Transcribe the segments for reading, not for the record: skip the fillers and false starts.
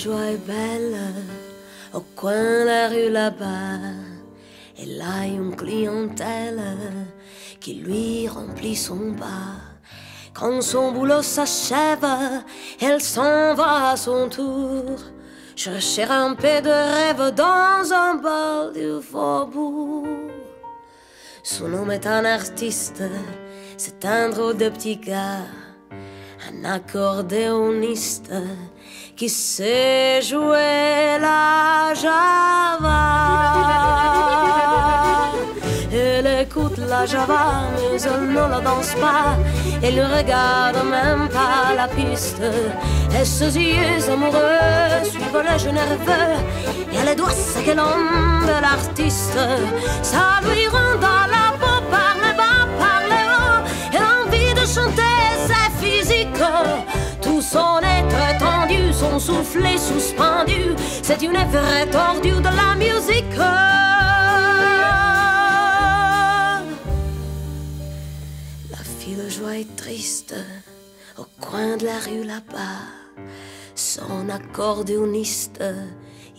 joie est belle au coin de la rue là-bas. Elle a une clientèle qui lui remplit son bas. Quand son boulot s'achève, elle s'en va à son tour chercher un peu de rêve dans un bal du faubourg. Son nom est un artiste, c'est un drôle de petit gars, un accordéoniste qui sait jouer la java. Elle écoute la java, mais elle ne la danse pas. Elle ne regarde même pas la piste. Et ses yeux amoureux suivent le jeu nerveux. Et les doigts s'égalent de l'artiste. Ça lui rend dans la peau par le bas, par le haut. Elle a envie de chanter, c'est physique. Tout son être tendu, son souffle est suspendu. C'est une vraie tordue de la musique. La fille de joie est triste au coin de la rue là-bas. Son accordéoniste,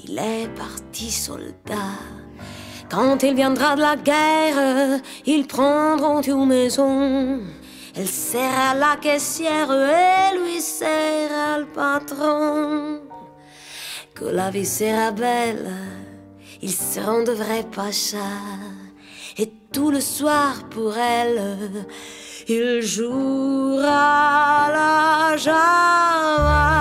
il est parti soldat. Quand il viendra de la guerre, ils prendront une maison. Elle sera la caissière et lui sera le patron. Que la vie sera belle, ils seront de vrais pachas. Et tout le soir pour elle, il jouera la java.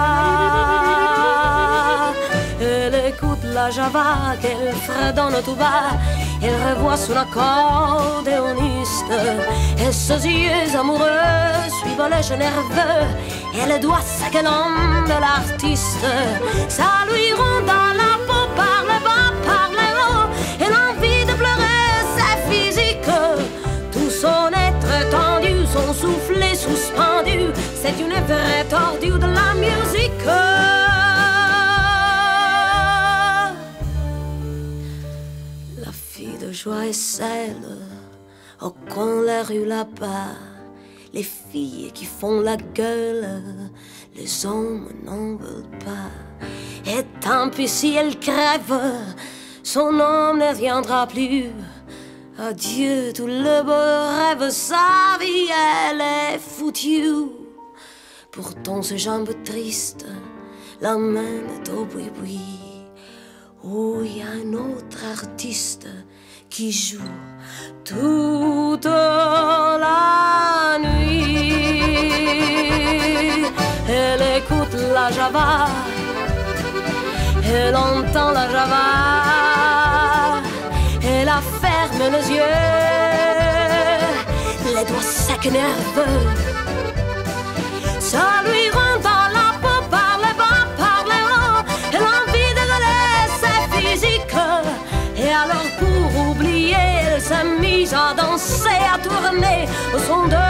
Elle écoute la java qu'elle fredonne tout bas. Elle revoit son accordéoniste et ses yeux amoureux suivent le jeu nerveux. Et les doigts s'égalant de l'artiste, ça lui rend dans la peau par le bas, par le haut. Elle a envie de pleurer, c'est physique. Tout son être tendu, son souffle est suspendu. C'est une vraie tordue de la musique. La fille de joie est celle au coin de la rue là-bas. Les filles qui font la gueule, les hommes n'en veulent pas. Et tant pis si elle crève, son homme ne viendra plus. Adieu tout le beau rêve, sa vie elle est foutue. Pourtant ses jambes tristes l'emmènent au boui-boui, où il y a un autre artiste qui joue toute la nuit. Elle écoute la java, elle entend la java. Elle a ferme les yeux, les doigts secs nerveux. Ça lui rend dans la peau par le bas, par le haut. Elle a envie de laisser physique. Et alors pour oublier, elle s'est mise à danser, à tourner au son de